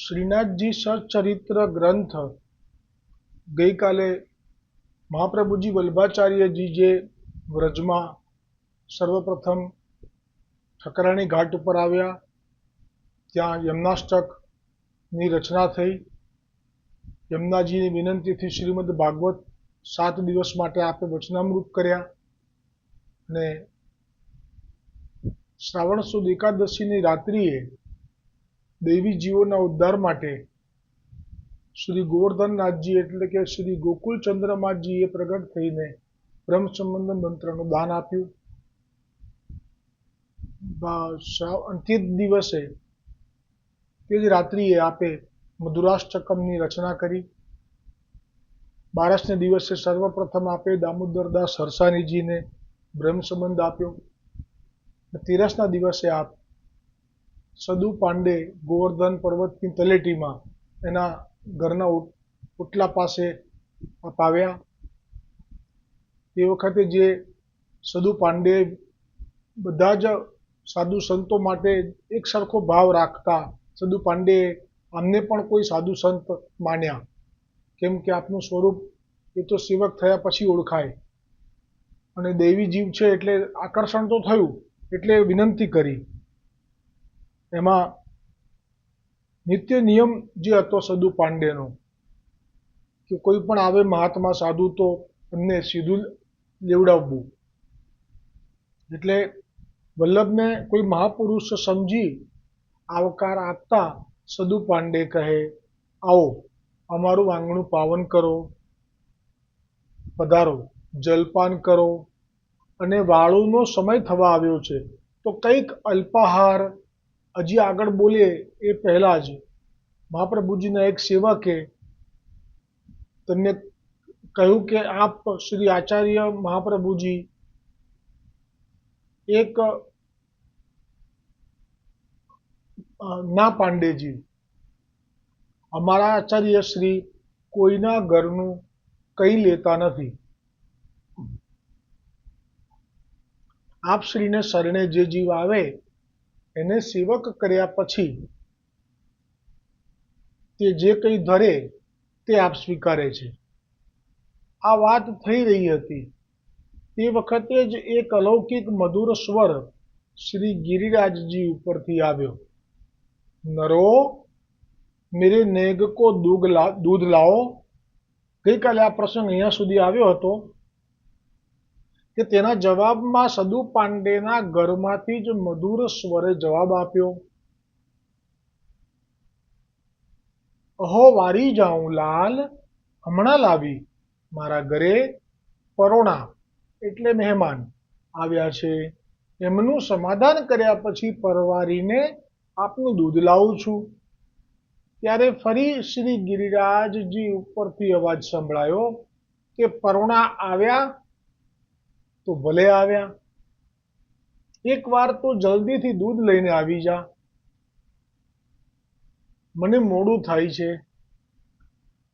શ્રીનાથજી સચરિત્ર ગ્રંથ ગઈકાલે મહાપ્રભુજી વલ્લભાચાર્યજી જે વ્રજમાં સર્વપ્રથમ ઠકરાણી ઘાટ ઉપર આવ્યા, ત્યાં યમનાષ્ટકની રચના થઈ. યમુનાજીની વિનંતીથી શ્રીમદ ભાગવત 7 દિવસ માટે આપે વચનામૃત કર્યા અને શ્રાવણ સુદ એકાદશીની રાત્રિએ દૈવી જીવોના ઉદ્ધાર માટે શ્રી ગોવર્ધનનાથજી એટલે કે શ્રી ગોકુળચંદ્રમાજીએ પ્રગટ થઈને બ્રહ્મ સંબંધ મંત્રનું દાન આપ્યું. અંતિમ દિવસે તે જ રાત્રિએ આપે મધુરાષ્ટકમની રચના કરી. 12ને દિવસે સર્વપ્રથમ આપે દામોદરદાસ હરસાણીજીને બ્રહ્મ સંબંધ આપ્યો. 13ના દિવસે આપ સદુ પાંડે ગોવર્ધન પર્વતની તલેટીમાં એના ઘરના ઓટલા પાસે આપ આવ્યા. તે વખતે જે સદુ પાંડે બધા જ સાધુ સંતો માટે એક સરખો ભાવ રાખતા, સદુ પાંડે આમને પણ કોઈ સાધુ સંત માન્યા, કેમ કે આપનું સ્વરૂપ એ તો સેવક થયા પછી ઓળખાય અને દૈવી જીવ છે એટલે આકર્ષણ તો થયું, એટલે વિનંતી કરી. એમાં નિત્ય નિયમ જે હતો સદુ પાંડેનો કે કોઈ પણ આવે મહાત્મા સાધુ તો એમને સીધું લેવડાવવું. એટલે વલ્લભને કોઈ મહાપુરુષ સમજી આવકાર આપતા સદુ પાંડે કહે, આવો અમારું આંગણું પાવન કરો, પધારો, જલપાન કરો અને વાળુનો સમય થવા આવ્યો છે તો કંઈક અલ્પાહાર. હજી આગળ બોલે એ પહેલાં જ મહાપ્રભુજીના એક સેવકે તેમને કહ્યું કે આપ શ્રી આચાર્ય મહાપ્રભુજી એક ના પાંડેજી, અમારા આચાર્ય શ્રી કોઈના ઘરનું કંઈ લેતા નથી. આપ શ્રીને શરણે જે જીવ આવે એને સેવક કર્યા પછી તે જે કંઈ ધરે તે આપ સ્વીકારે છે. આ વાત થઈ રહી હતી તે વખતે જ એક અલૌકિક મધુર સ્વર શ્રી ગિરિરાજજી ઉપરથી આવ્યો, નરો મેરે નેગ કો દૂધ લાવો. ગઈકાલે આ પ્રસંગ અહીંયા સુધી આવ્યો હતો કે તેના જવાબમાં સદુ પાંડેના ઘરમાંથી જ મધુર સ્વરે જવાબ આપ્યો, અહો વારી જાઉં લાલ, હમણાં લાવી મારા ઘરે પરોણા એટલે મહેમાન આવ્યા છે, એમનું સમાધાન કર્યા પછી પરવારીને આપનું દૂધ લાવું છું. ત્યારે ફરી શ્રી ગિરિરાજજી ઉપરથી અવાજ સંભળાયો કે પરોણા આવ્યા તો ભલે આવ્યા, એકવાર તો જલ્દીથી દૂધ લઈને આવી જા, મને મોડું થાય છે.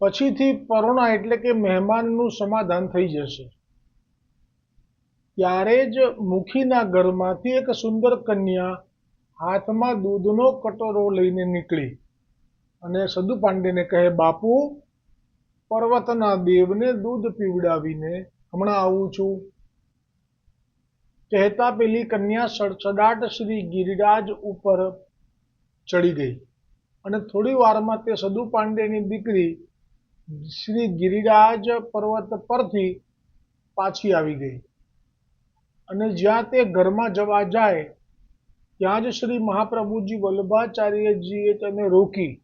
પછીથી પરોણા એટલે કે મહેમાનનું સમાધાન થઈ જશે. ત્યારે જ મુખીના ઘરમાંથી એક સુંદર કન્યા હાથમાં દૂધનો કટોરો લઈને નીકળી અને સદુ પાંડેને કહે, બાપુ પર્વતના દેવને દૂધ પીવડાવીને હમણાં આવું છું. કહેતા પેલી કન્યા સડસડાટ શ્રી ગિરિરાજ ઉપર ચડી ગઈ અને થોડી વારમાં તે સદુ પાંડેની દીકરી શ્રી ગિરિરાજ પર્વત પરથી પાછી આવી ગઈ અને જ્યાં તે ઘરમાં જવા જાય ત્યાં જ શ્રી મહાપ્રભુજી વલ્લભાચાર્યજીએ તેને રોકી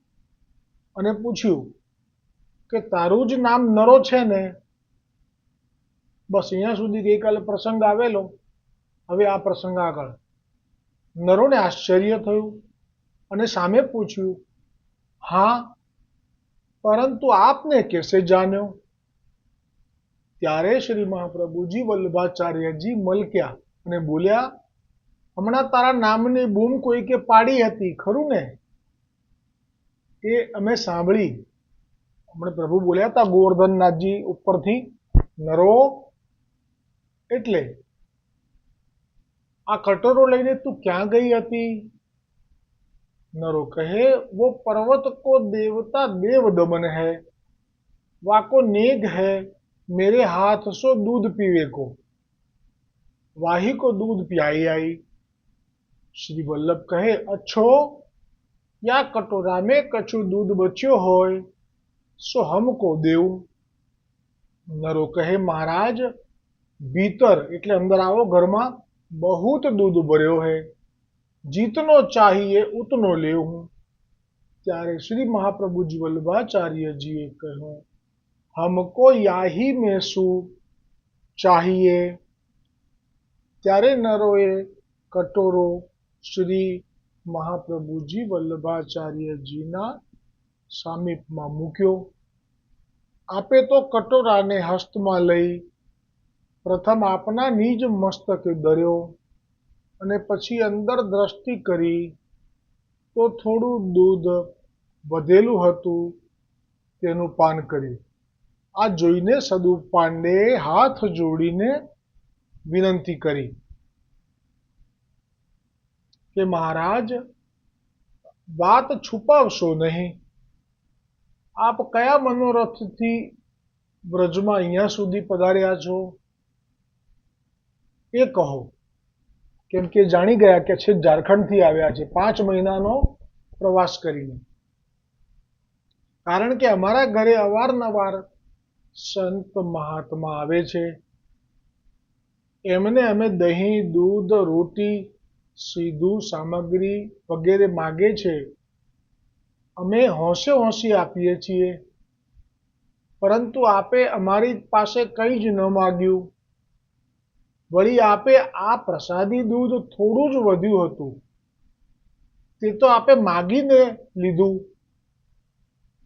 અને પૂછ્યું કે તારું જ નામ નરો છે ને? બસ અહીંયા સુધી ગઈકાલે પ્રસંગ આવેલો. હવે આ પ્રસંગ આગળ. નરોને આશ્ચર્ય થયું અને સામે પૂછ્યું, હા, પરંતુ આપને કેસે જાણ્યો? ત્યારે શ્રી મહાપ્રભુજી વલ્લભાચાર્યજી મલક્યા અને બોલ્યા, હમણાં તારા નામની બૂમ કોઈકે પાડી હતી ખરું ને? એ અમે સાંભળી. હમણાં પ્રભુ બોલ્યા હતા ગોવર્ધનનાથજી ઉપરથી, નરો એટલે આ કટોરો લઈને તું ક્યાં ગઈ હતી? नरो कहे वो पर्वत को देवता देव दमन है, वाको नेग है मेरे हाथ सो दूध पीवे को, वाही को दूध पियाई आई। श्री वल्लभ कहे अच्छो या कटोरा में कछु दूध बच्यो होय सो हमको देव। नरो कहे महाराज भीतर એટલે અંદર આવો ઘરમાં बहुत दूध ભર્યો है, जितनो चाहिए उतनो लेव हूँ। ત્યારે श्री महाप्रभुजी वल्लभाचार्य जीए કહ્યું हमको याही में शू चाहिए। ત્યારે નરોએ કટોરો શ્રી મહાપ્રભુજી વલ્લભાચાર્યજીના સામીપમાં મૂક્યો। આપે તો કટોરાને હસ્તમાં લઈ પ્રથમ આપના નિજ મસ્તકે ધર્યો અને પછી અંદર દ્રષ્ટિ કરી તો થોડું દૂધ વધેલું હતું તેનું પાન કર્યું। આ જોઈને સદુ પાંડેએ હાથ જોડીને વિનંતી કરી કે મહારાજ વાત છુપાવશો નહીં, આપ કયા મનોરથથી વ્રજમાં અહીંયા સુધી પધાર્યા છો એ કહો। કેમ કે જાણી ગયા કે છે ઝારખંડથી આવ્યા છે 5 મહિનાનો પ્રવાસ કરીને। કારણ કે અમારા ઘરે અવારનવાર સંત મહાત્મા આવે છે, એમને અમે દહીં દૂધ રોટી સીધું સામગ્રી વગેરે માગે છે, અમે હોંશે હોંશી આપીએ છીએ, પરંતુ આપે અમારી પાસે કંઈ જ ન માગ્યું। વળી આપે આ પ્રસાદી દૂધ થોડું જ વધ્યું હતું તે તો આપે માગીને લીધું।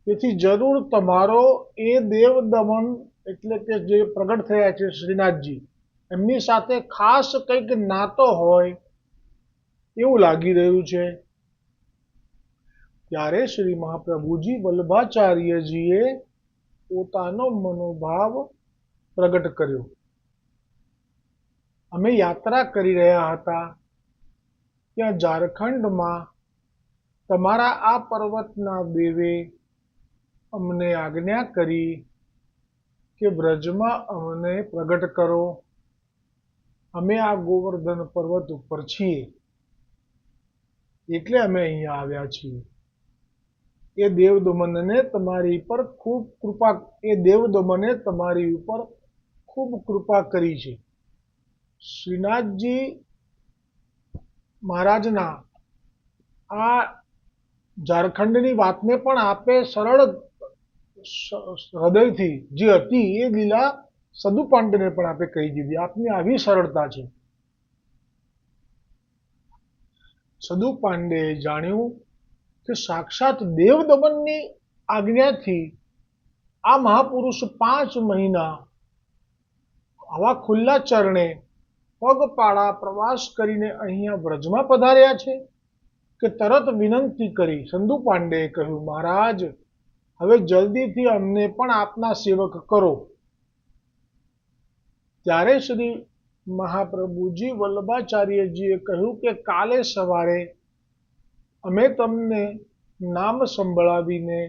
તેથી જરૂર તમારો એ દેવ દમન એટલે કે જે પ્રગટ થયા છે શ્રીનાથજી, એમની સાથે ખાસ કંઈક નાતો હોય એવું લાગી રહ્યું છે। ત્યારે શ્રી મહાપ્રભુજી વલ્લભાચાર્યજીએ પોતાનો મનોભાવ પ્રગટ કર્યો। અમે યાત્રા કરી રહ્યા હતા ત્યાં ઝારખંડમાં તમારા આ પર્વતના દેવે અમને આજ્ઞા કરી કે બ્રજમાં અમને પ્રગટ કરો। અમે આ ગોવર્ધન પર્વત ઉપર છીએ એટલે અમે અહીંયા આવ્યા છીએ। એ દેવદમનને તમારી પર ખૂબ કૃપા એ દેવદમને તમારી ઉપર ખૂબ કૃપા કરી છે। શ્રીનાથજી મહારાજના આ ઝારખંડની વાતને પણ આપે સરળ હૃદયથી જે હતી એ લીલા સદુ પાંડેને પણ આપે કહી દીધી। આપની આવી સરળતા છે। સદુ પાંડેએ જાણ્યું કે સાક્ષાત દેવદમનની આજ્ઞાથી આ મહાપુરુષ 5 મહિના આવા ખુલ્લા ચરણે પગપાળા પ્રવાસ કરીને અહીંયા વ્રજમાં પધાર્યા છે કે તરત વિનંતી કરી સદુ પાંડેએ કહ્યું મહારાજ હવે જલ્દીથી અમને પણ આપના સેવક કરો। ત્યારે શ્રી મહાપ્રભુજી વલ્લભાચાર્યજીએ કહ્યું કે કાલે સવારે અમે તમને નામ સંભળાવીને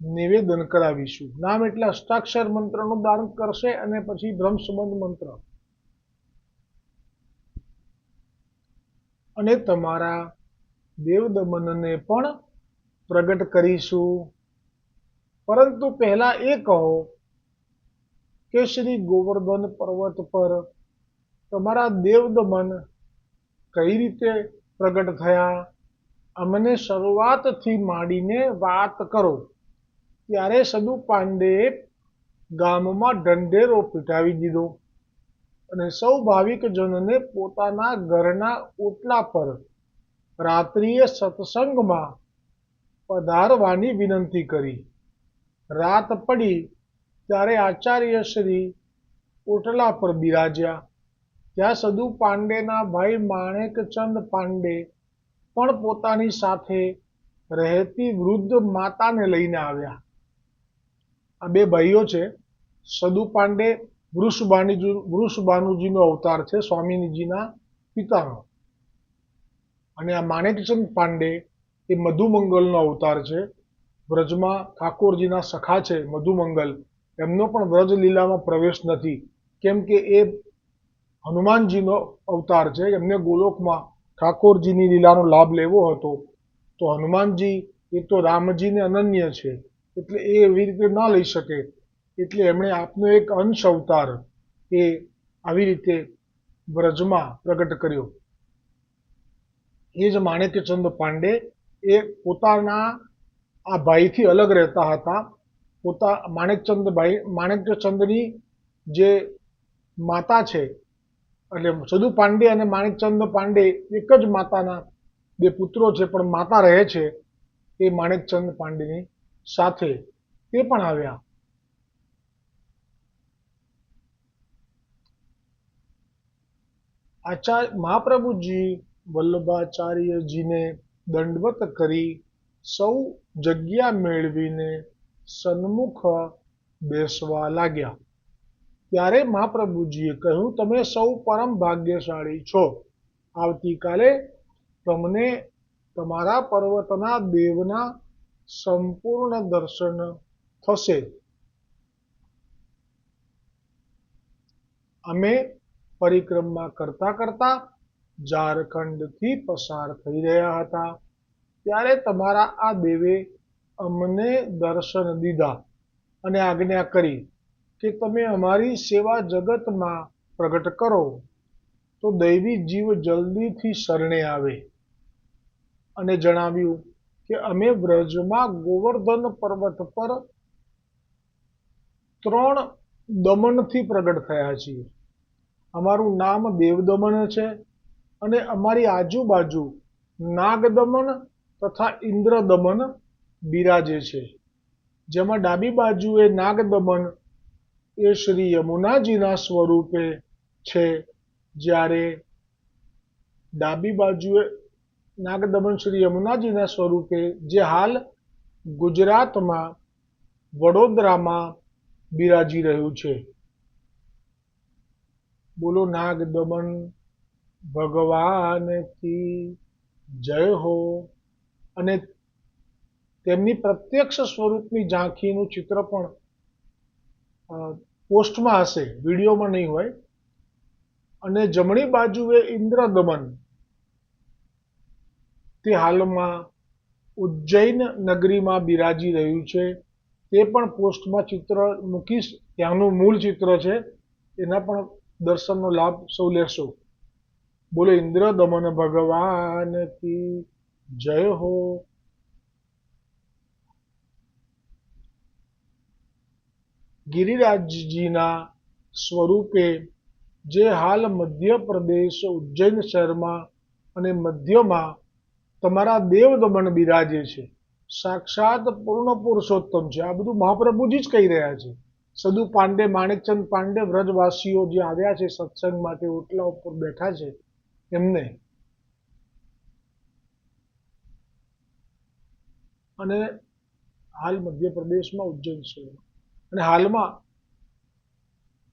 નિવેદન કરાવીશું। નામ એટલે અષ્ટાક્ષર મંત્રનું દાન કરશે અને પછી બ્રહ્મ સંબંધ મંત્ર અને તમારા દેવદમનને પણ પ્રગટ કરીશું। પરંતુ પહેલા એ કહો કે શ્રી ગોવર્ધન પર્વત પર તમારા દેવદમન કઈ રીતે પ્રગટ થયા, અમને શરૂઆતથી માંડીને વાત કરો। ત્યારે સદુ પાંડેએ ગામમાં ઢંઢેરો પીટાવી દીધો અને સૌ ભાવિકજનોને પોતાના ઘરના ઓટલા પર રાત્રિએ સત્સંગમાં પધારવાની વિનંતી કરી। રાત પડી ત્યારે આચાર્યશ્રી ઓટલા પર બિરાજ્યા। ત્યાં સદુ પાંડેના ભાઈ માણેકચંદ પાંડે પણ પોતાની સાથે રહેતી વૃદ્ધ માતાને લઈને આવ્યા। આ બે ભાઈઓ છે, સદુ પાંડે વૃષભાનુજીનો અવતાર છે, સ્વામીજીના પિતાનો, અને આ માણેકચંદ પાંડે એ એ મધુમંગલનો અવતાર છે. વ્રજમાં ઠાકોરજીના સખા છે મધુમંગલ, એમનો પણ વ્રજ લીલામાં પ્રવેશ નથી, કેમ કે એ હનુમાનજીનો અવતાર છે. એમને ગોલોકમાં ઠાકોરજીની લીલાનો લાભ લેવો હતો, તો હનુમાનજી એ તો રામજીને અનન્ય છે, એટલે એ એવી રીતે ન લઈ શકે, એટલે એમણે આપનો એક અંશ અવતાર એ આવી રીતે વ્રજમાં પ્રગટ કર્યો. એ જ માણેકચંદ પાંડે એ પોતાના આ ભાઈથી અલગ રહેતા હતા. માણેકચંદની જે માતા છે, એટલે સદુ પાંડે અને માણેકચંદ પાંડે એક જ માતાના બે પુત્રો છે, પણ માતા રહે છે એ માણેકચંદ પાંડેની સાથે. તે પણ આવ્યા. મહાપ્રભુજી વલ્લભાચાર્યજીને દંડવત કરી સૌ જગ્યા મેળવીને સન્મુખ બેસવા લાગ્યા. ત્યારે મહાપ્રભુજીએ કહ્યું, તમે સૌ પરમ ભાગ્યશાળી છો. આવતીકાલે તમને તમારા પર્વતના દેવના સંપૂર્ણ દર્શન થશે. અમે પરિક્રમા કરતા કરતા ઝારખંડથી પસાર થઈ રહ્યા હતા, ત્યારે તમારા આ દેવે અમને દર્શન દીધા અને આજ્ઞા કરી કે તમે અમારી સેવા જગતમાં પ્રગટ કરો, તો દૈવી જીવ જલ્દીથી શરણે આવે. અને જણાવ્યું કે અમે વ્રજમાં ગોવર્ધન પર્વત પર 3 દમનથી પ્રગટ થયા છીએ. અમારું નામ દેવદમન છે અને અમારી આજુબાજુ નાગદમન તથા ઇન્દ્રદમન બિરાજે છે. જેમાં ડાબી બાજુએ નાગદમન એ શ્રી યમુનાજીના સ્વરૂપે છે, જ્યારે ડાબી બાજુએ નાગદમન શ્રી યમુનાજીના સ્વરૂપે, જે હાલ ગુજરાતમાં વડોદરામાં બિરાજી રહ્યું છે. બોલો નાગદમન ભગવાન કી જય હો. અને તેમની પ્રત્યક્ષ સ્વરૂપની ઝાંખીનું ચિત્ર પણ પોસ્ટમાં હશે, વિડીયોમાં નહીં હોય. અને જમણી બાજુએ ઇન્દ્રદમન, તે હાલમાં ઉજ્જૈન નગરીમાં બિરાજી રહ્યું છે. તે પણ પોસ્ટમાં ચિત્ર મૂકીશ, ત્યાંનું મૂળ ચિત્ર છે, એના પણ દર્શનનો લાભ સૌ લેશો. બોલો ઇન્દ્રદમન ભગવાન કી જય હો. ગિરિરાજજીના સ્વરૂપે, જે હાલ મધ્યપ્રદેશ ઉજ્જૈન શહેરમાં અને મધ્યમાં તમારા દેવદમન બિરાજે છે, સાક્ષાત પૂર્ણ પુરુષોત્તમ છે. આ બધું મહાપ્રભુજી જ કહી રહ્યા છે. સદુ પાંડે, માણેકચંદ પાંડે, વ્રજવાસીઓ જે આવ્યા છે સત્સંગ માટે, ઓટલા ઉપર બેઠા છે એમને. અને હાલ મધ્યપ્રદેશમાં ઉજ્જૈન શહેર, અને હાલમાં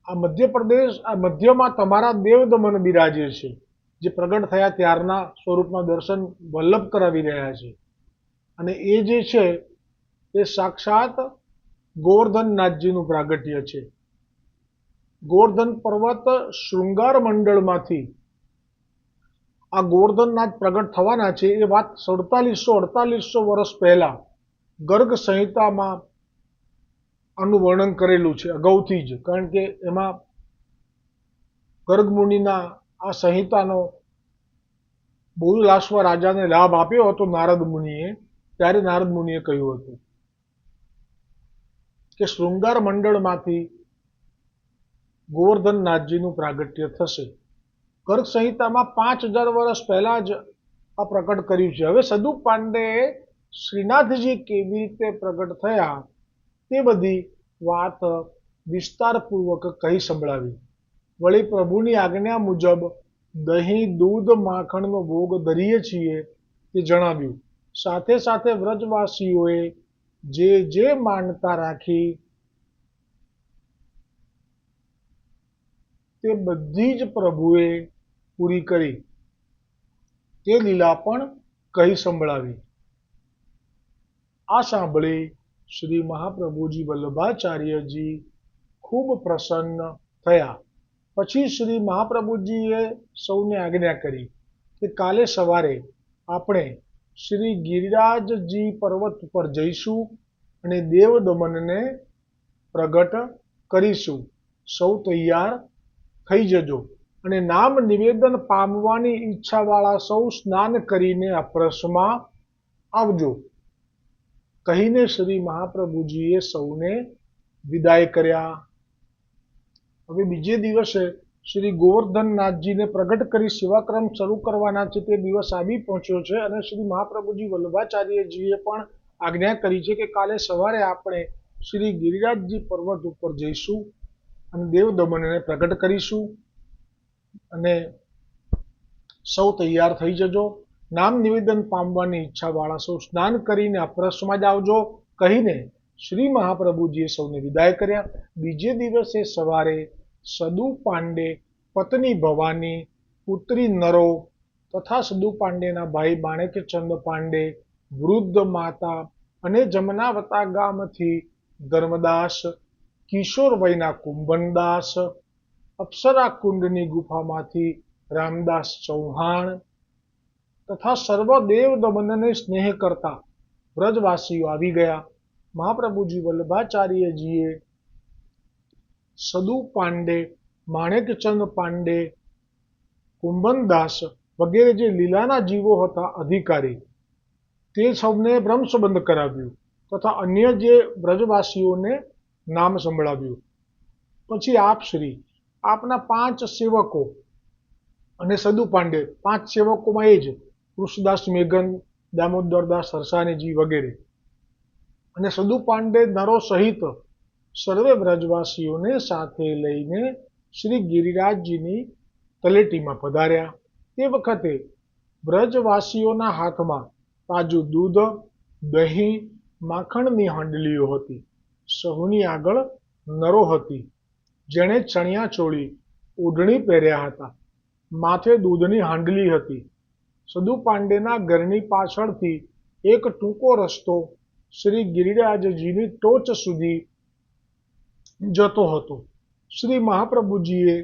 આ મધ્યમાં તમારા દેવદમન બિરાજે છે, જે પ્રગટ થયા ત્યારના સ્વરૂપના દર્શન વલ્લભ કરાવી રહ્યા છે. અને એ જે છે એ સાક્ષાત ગોવર્ધનનાથજીનું પ્રાગટ્ય છે. ગોવર્ધન પર્વત શૃંગાર મંડળમાંથી આ ગોવર્ધનનાથ પ્રગટ થવાના છે, એ વાત 4700 વર્ષ પહેલા ગર્ગ સંહિતામાં આનું વર્ણન કરેલું છે, અગાઉથી જ. કારણ કે એમાં ગર્ગ મુનિના આ સંહિતાનો બહુલાશ્વ રાજાને લાભ આપ્યો હતો નારદ મુનિએ. ત્યારે નારદ મુનિએ કહ્યું હતું કે શૃંગાર મંડળમાંથી ગોવર્ધનનાથજીનું પ્રાગટ્ય થશે. ગર્ગ સંહિતામાં 5000 વર્ષ પહેલા જ આ પ્રકટ કર્યું છે. હવે સદુ પાંડેએ શ્રીનાથજી કેવી રીતે પ્રગટ થયા તે બધી વાત વિસ્તારપૂર્વક કહી સંભળાવી. વળી પ્રભુની આજ્ઞા મુજબ દહીં, દૂધ, માખણનો ભોગ ધરીએ છીએ તે જણાવ્યું. સાથે સાથે વ્રજવાસીઓએ જે માનતા રાખી તે બધી જ પ્રભુએ પૂરી કરી, તે લીલા પણ કહી સંભળાવી. આ સાંભળી શ્રી મહાપ્રભુજી વલ્લભાચાર્યજી ખૂબ પ્રસન્ન થયા. પછી શ્રી મહાપ્રભુજીએ સૌને આજ્ઞા કરી કે કાલે સવારે આપણે શ્રી ગિરિરાજજી પર્વત પર જઈશું અને દેવ દમનને પ્રગટ કરીશું. સૌ તૈયાર થઈ જજો અને નામ નિવેદન પામવાની ઈચ્છાવાળા સૌ સ્નાન કરીને અપરસમાં આવજો કહીને શ્રી મહાપ્રભુજીએ સૌને વિદાય કર્યા. હવે બીજે દિવસે શ્રી ગોવર્ધનનાથજીને પ્રગટ કરી સેવાક્રમ શરૂ કરવાના છે તે દિવસ આવી પહોંચ્યો છે અને શ્રી મહાપ્રભુજી વલ્લભાચાર્યજીએ પણ આજ્ઞા કરી છે કે કાલે સવારે આપણે શ્રી ગિરિરાજજી પર્વત ઉપર જઈશું અને દેવ દમનને પ્રગટ કરીશું અને સૌ તૈયાર થઈ જજો. નામ નિવેદન પામવાની ઈચ્છાવાળા સૌ સ્નાન કરીને અપરસમાં જ આવજો કહીને શ્રી મહાપ્રભુજીએ સૌને વિદાય કર્યા. બીજે દિવસે સવારે સદુ પાંડે, પત્ની ભવાની, પુત્રી નરો તથા સદુ પાંડેના ભાઈ માણેકચંદ પાંડે, વૃદ્ધ માતા અને જમનાવતા ગામથી ધર્મદાસ, કિશોર વયના કુંભનદાસ, અપ્સરા કુંડની ગુફામાંથી રામદાસ ચૌહાણ તથા સર્વ દેવ દમનને સ્નેહ કરતા વ્રજવાસીઓ આવી ગયા. મહાપ્રભુજી વલ્લભાચાર્યજીએ સદુ પાંડે, માણેકચંદ પાંડે, કુંભનદાસ વગેરે જે લીલાના જીવો હતા અધિકારી તે સૌને બ્રહ્મ સંબંધ કરાવ્યું તથા અન્ય જે વ્રજવાસીઓને નામ સંભળાવ્યું. પછી આપ શ્રી આપના 5 સેવકો અને સદુ પાંડે 5 સેવકોમાં એ જ કૃષ્ણદાસ મેઘન, દામોદરદાસ સરસાણીજી વગેરે અને સદુ પાંડે નરો સહિત સર્વે વ્રજવાસીઓને સાથે લઈને શ્રી ગિરિરાજજીની તલેટીમાં પધાર્યા. તે વખતે વ્રજવાસીઓના હાથમાં તાજું દૂધ, દહીં, માખણની હાંડલીઓ હતી. સહુની આગળ નરો હતી જેણે ચણિયા ચોળી, ઓઢણી પહેર્યા હતા. માથે દૂધની હાંડલી હતી. સદુ પાંડેના ઘરની પાછળથી એક ટૂંકો રસ્તો શ્રી ગિરિરાજજીની ટોચ સુધી જતો હતો. શ્રી મહાપ્રભુજીએ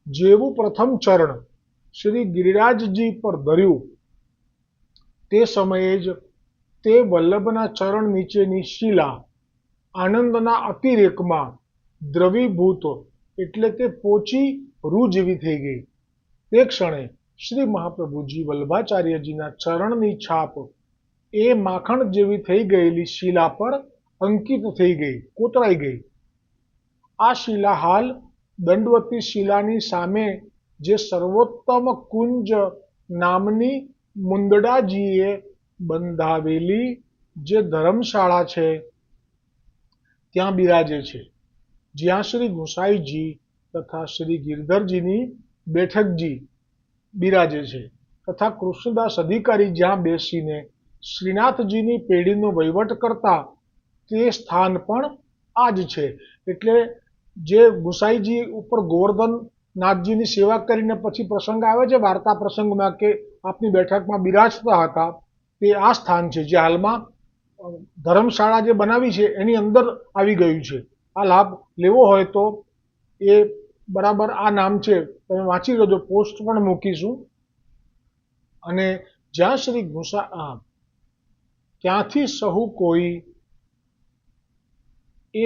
જેવું પ્રથમ ચરણ શ્રી ગિરિરાજજી પર ધર્યું તે સમયે જ તે વલ્લભના ચરણ નીચેની શિલા આનંદના અતિરેકમાં દ્રવીભૂત એટલે કે પોચી રૂ જેવી થઈ ગઈ. તે ક્ષણે શ્રી મહાપ્રભુજી વલ્લભાચાર્યજીના ચરણની છાપ એ માખણ જેવી થઈ ગયેલી શિલા પર અંકિત થઈ ગઈ, કોતરાઈ ગઈ. આ શિલા હાલ દંડવતી શિલાની સામે જે સર્વોત્તમ કુંજ નામની મુંદડાજીએ બંધાવેલી જે ધર્મશાળા છે ત્યાં બિરાજે છે, જ્યાં શ્રી ગુસાઈજી તથા શ્રી ગિરધરજીની બેઠકજી બિરાજે છે તથા કૃષ્ણદાસ અધિકારી જ્યાં બેસીને શ્રીનાથજીની પેઢીનો વહીવટ કરતા તે સ્થાન પણ આ જ છે. એટલે જે ગુસાઈજી ઉપર ગોવર્ધનનાથજીની સેવા કરીને પછી પ્રસંગ આવે છે વાર્તા પ્રસંગમાં કે આપની બેઠકમાં બિરાજતા હતા, તે આ સ્થાન છે જે હાલમાં ધર્મશાળા જે બનાવી છે એની અંદર આવી ગયું છે. આ લાભ લેવો હોય તો એ બરાબર આ નામ છે, તમે વાંચી લેજો, પોસ્ટ પણ મૂકીશું. અને જ્યાં શ્રી ત્યાંથી સહુ કોઈ એ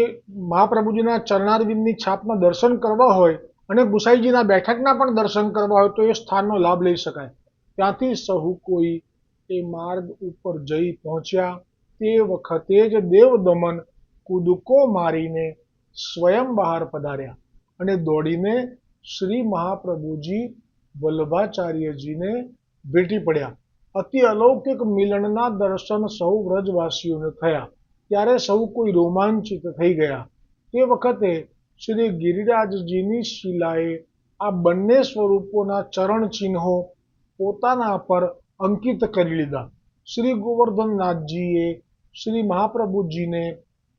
મહાપ્રભુજીના ચરણારવિંદની છાપના દર્શન કરવા હોય અને ગુસાઈજીના બેઠકના પણ દર્શન કરવા હોય તો એ સ્થાનનો લાભ લઈ શકાય. ત્યાંથી સહુ કોઈ એ માર્ગ ઉપર જઈ પહોંચ્યા. તે વખતે જ દેવ દમન કૂદકો મારીને સ્વયં બહાર પધાર્યા અને દોડીને શ્રી મહાપ્રભુજી વલ્લભાચાર્યજીને ભેટી પડ્યા. અતિ અલૌકિક મિલનના દર્શન સૌ વ્રજવાસીઓને થયા ત્યારે સૌ કોઈ રોમાંચિત થઈ ગયા. તે વખતે શ્રી ગિરિરાજજીની શિલાએ આ બંને સ્વરૂપોના ચરણ ચિહ્નો પોતાના પર અંકિત કરી લીધા. શ્રી ગોવર્ધનનાથજીએ શ્રી મહાપ્રભુજીને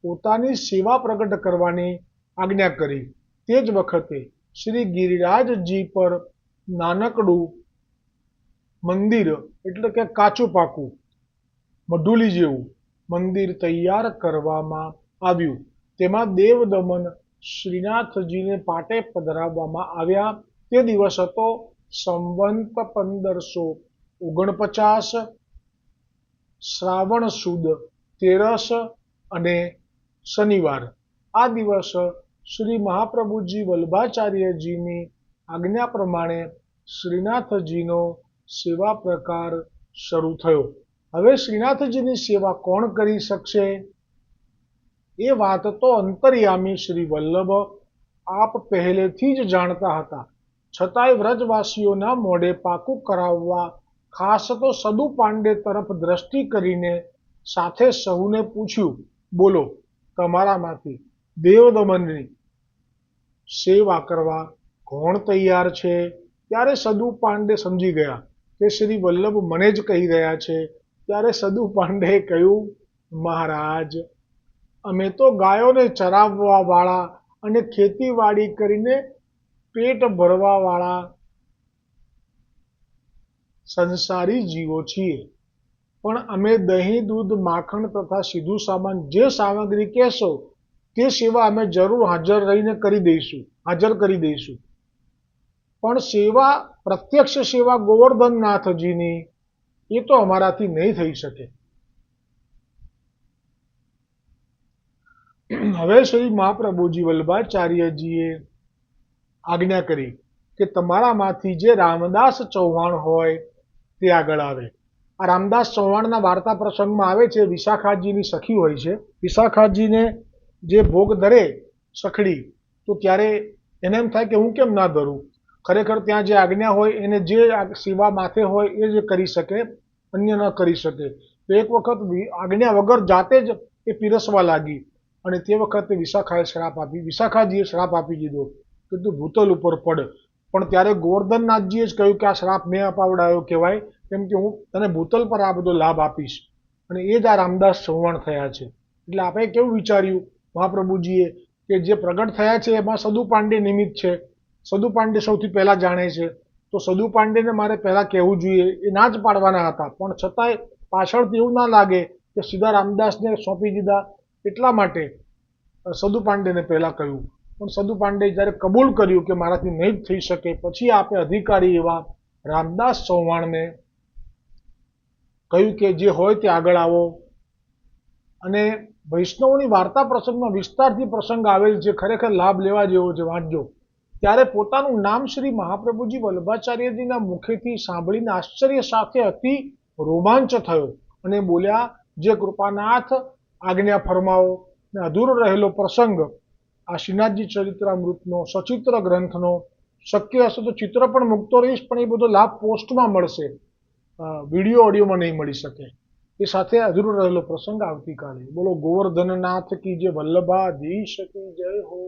પોતાની સેવા પ્રગટ કરવાની આજ્ઞા કરી. તે જ વખતે શ્રી ગિરિરાજજી પર નાનકડું મંદિર એટલે કે કાચું પાકું મઢુલી જેવું મંદિર તૈયાર કરવામાં આવ્યું. તેમાં દેવદમન શ્રીનાથજીને પાટે પધરાવવામાં આવ્યા. તે દિવસ હતો સંવંત 1549, શ્રાવણ સુદ 13 અને શનિવાર. આ દિવસ શ્રી મહાપ્રભુજી વલ્લભાચાર્યજીની આજ્ઞા પ્રમાણે શ્રીનાથજીનો સેવા પ્રકાર શરૂ થયો. હવે શ્રીનાથજીની સેવા કોણ કરી શકશે? એ વાત તો અંતર્યામી શ્રી વલ્લભ આપ પહેલેથી જ જાણતા હતા. છતાંય વ્રજવાસીઓના મોઢે પાકું કરાવવા ખાસ તો સદુ પાંડે તરફ દ્રષ્ટિ કરીને સાથે સહુને પૂછ્યું, બોલો, તમારામાંથી દેવદમનની સેવા કરવા કોણ તૈયાર છે? ત્યારે સદુ પાંડે સમજી ગયા કે શ્રી વલ્લભ મને જ કહી રહ્યા છે. ત્યારે સદુ પાંડેએ કહ્યું, મહારાજ, અમે તો ગાયોને ચરાવવા વાળા અને ખેતીવાડી કરીને પેટ ભરવા વાળા સંસારી જીવો છીએ. પણ અમે દહીં, દૂધ, માખણ તથા સીધું સામાન જે સામગ્રી કહેશો તે સેવા અમે જરૂર હાજર કરી દઈશું. પણ સેવા, પ્રત્યક્ષ સેવા ગોવર્ધનનાથજીની એ તો અમારાથી નહીં થઈ શકે. હવે શ્રી મહાપ્રભુજી વલ્લભાચાર્યજીએ આજ્ઞા કરી કે તમારામાંથી જે રામદાસ ચૌહાણ હોય તે આગળ આવે. આ રામદાસ ચૌહાણના વાર્તા પ્રસંગમાં આવે છે. વિશાખાજીની સખી હોય છે. વિશાખાજીને જે ભોગ ધરે સખડી, તો ત્યારે એને એમ થાય કે હું કેમ ના ધરું. ખરેખર ત્યાં જે આજ્ઞા હોય એને જે સેવા માથે હોય એ જ કરી શકે, અન્ય ન કરી શકે. તો એક વખત આજ્ઞા વગર જાતે જ એ પીરસવા લાગી અને તે વખતે વિશાખાજીએ શ્રાપ આપી દીધો કે તું ભૂતલ ઉપર પડ. પણ ત્યારે ગોવર્ધનનાથજીએ જ કહ્યું કે આ શ્રાપ મેં અપાવડાયો કહેવાય, કેમ કે હું તને ભૂતલ પર આ બધો લાભ આપીશ. અને એ જ આ રામદાસ ચૌહાણ થયા છે. એટલે આપણે કેવું વિચાર્યું મહાપ્રભુજીએ કે જે પ્રગટ થયા છે એમાં સદુ પાંડે નિમિત્ત છે. સદુ પાંડે સૌથી પહેલા જાણે છે, તો સદુ પાંડેને મારે પહેલા કહેવું જોઈએ. એ ના જ પાડવાના હતા, પણ છતાંય પાછળથી એવું ના લાગે કે સીધા રામદાસને સોંપી દીધા. એટલા માટે સદુ પાંડેને પહેલા કહ્યું. પણ સદુ પાંડે જ્યારે કબૂલ કર્યું કે મારાથી નહીં જ થઈ શકે, પછી આપે અધિકારી એવા રામદાસ ચૌહાણને કહ્યું કે જે હોય તે આગળ આવો. અને વૈષ્ણવની વાર્તા પ્રસંગમાં વિસ્તારથી પ્રસંગ આવેલ છે, ખરેખર લાભ લેવા જેવો છે, વાંચજો. ત્યારે પોતાનું નામ શ્રી મહાપ્રભુજી વલ્લભાચાર્યજીના મુખેથી સાંભળીને આશ્ચર્ય સાથે અતિ રોમાંચ થયો અને બોલ્યા, જે કૃપાનાથ, આજ્ઞા ફરમાવો. ને અધૂરો રહેલો પ્રસંગ આ શ્રીનાથજી ચરિત્રામૃતનો, સચિત્ર ગ્રંથનો, શક્ય હશે તો ચિત્ર પણ મૂકતો રહીશ, પણ એ બધો લાભ પોસ્ટમાં મળશે, વિડીયો ઓડિયોમાં નહીં મળી શકે. એ સાથે અધૂરો રહેલો પ્રસંગ આવતીકાલે. બોલો ગોવર્ધનનાથ કી જય, વલ્લભાધીશ કી જય હો.